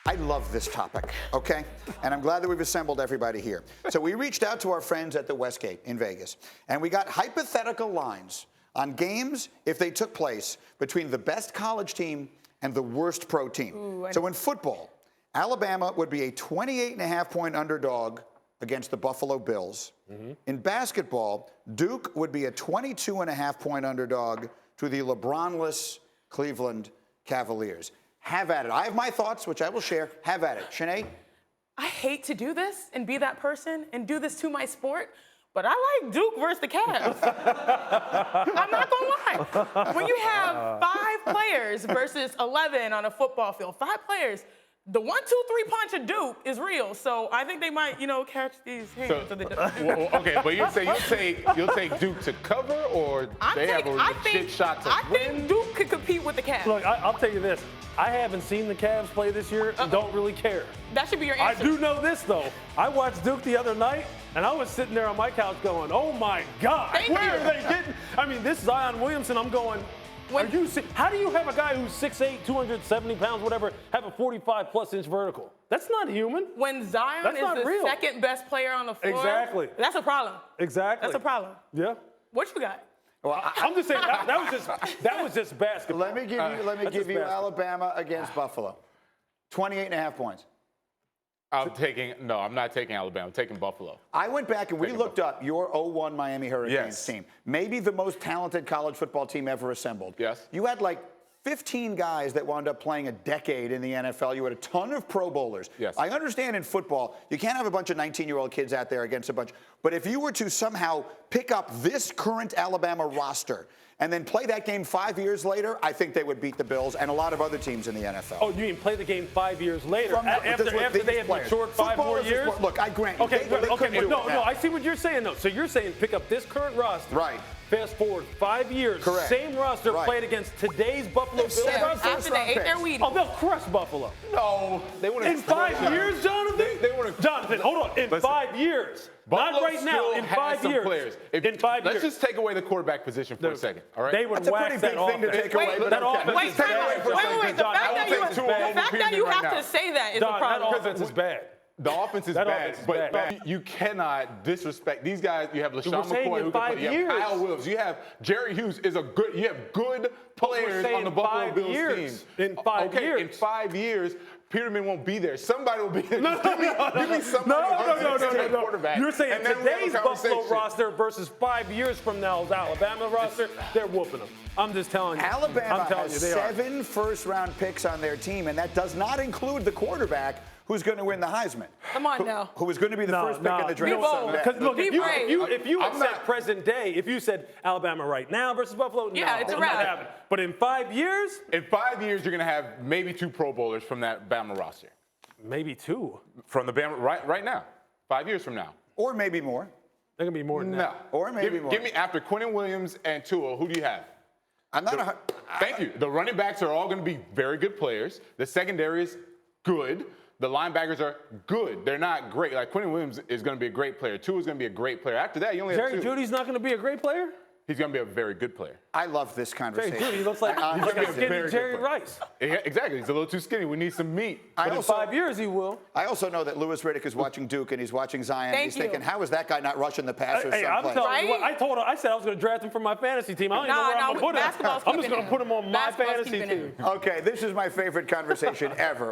I love this topic, okay? And I'm glad that we've assembled everybody here. So we reached out to our friends at the Westgate in Vegas, and we got hypothetical lines on games if they took place between the best college team and the worst pro team. Ooh, so in football, Alabama would be a 28.5-point underdog against the Buffalo Bills. In basketball, Duke would be a 22.5-point underdog to the LeBron-less Cleveland Cavaliers. Have at it. I have my thoughts, which I will share. Have at it. Shanae? I hate to do this and be that person and do this to my sport, but I like Duke versus the Cavs. I'm not gonna lie. When you have 5 players versus 11 on a football field, 5 players, the 1-2-3 punch of Duke is real. So I think they might, catch these hands. Okay, but you'll take Duke to cover, or they have a legit shot to win? I think Duke could compete with the Cavs. Look, I'll tell you this. I haven't seen the Cavs play this year and don't really care. That should be your answer. I do know this, though. I watched Duke the other night, and I was sitting there on my couch going, oh, my God. Where are they getting? I mean, this is Zion Williamson. I'm going, how do you have a guy who's 6'8", 270 pounds, whatever, have a 45-plus inch vertical? That's not human. When Zion is the second best player on the floor, exactly. That's a problem. Exactly. That's a problem. Yeah. What you got? Well, I'm just saying that was just basketball. Let me give you Alabama against Buffalo. 28.5 points. I'm not taking Alabama. I'm taking Buffalo. I went back and we looked up your 0-1 Miami Hurricanes team. Maybe the most talented college football team ever assembled. Yes. You had like 15 guys that wound up playing a decade in the NFL. You had a ton of Pro Bowlers. Yes. I understand in football, you can't have a bunch of 19-year-old kids out there against a bunch. But if you were to somehow pick up this current Alabama roster and then play that game 5 years later, I think they would beat the Bills and a lot of other teams in the NFL. Oh, you mean play the game 5 years later after they have matured 5 more years? Look, I grant you. Okay, no, I see what you're saying, though. So you're saying pick up this current roster. Right. Fast forward 5 years. Correct. Same roster played against today's Buffalo Bills. After they ate their Wheaties. Oh, they'll crush Buffalo. No, they wouldn't. In 5 years, Johnathan? They wouldn't. Johnathan, hold on. In 5 years. Buffalo not right now. In 5 years. Players. In 5 years. Let's just take away the quarterback position for a second. All right. They would That's wax a pretty big thing to take away. That offense is bad. Wait. The fact that you have to say that is a problem. That offense is bad. The offense is bad, but you cannot disrespect these guys. You have LaShawn McCoy, who can play. You have Kyle Williams. You have Jerry Hughes. You have good players on the Buffalo Bills team. In 5 years. In 5 years, Peterman won't be there. Somebody will be there. No. Give me somebody quarterback. You're saying today's Buffalo roster versus 5 years from now's Alabama roster, they're whooping them. I'm just telling you. Alabama has 7 first-round picks on their team, and that does not include the quarterback who's going to win the Heisman. Come on now. Who is going to be the first pick in the draft. Because look, if you had said present day, if you said Alabama right now versus Buffalo, it's a wrap. But in 5 years? In 5 years, you're going to have maybe 2 Pro Bowlers from that Bama roster. Maybe 2. From the Bama, right now. 5 years from now. Or maybe more. They're going to be more than that. Or maybe more. Give me, after Quinnen Williams and Tua, who do you have? Thank you. The running backs are all going to be very good players. The secondary is good. The linebackers are good. They're not great. Like Quinnen Williams is going to be a great player. Tua is going to be a great player. After that, you only have 2. Jerry Judy's not going to be a great player? He's going to be a very good player. I love this conversation. Jerry Judy looks like a skinny Jerry Rice. Yeah, exactly. He's a little too skinny. We need some meat. But in 5 years, he will. I also know that Louis Reddick is watching Duke and he's watching Zion. He's thinking, how is that guy not rushing the passer someplace? I'm telling you what, I said I was going to draft him for my fantasy team. I don't even know where I'm going to put him. I'm just going to put him on my fantasy team. Okay, this is my favorite conversation ever.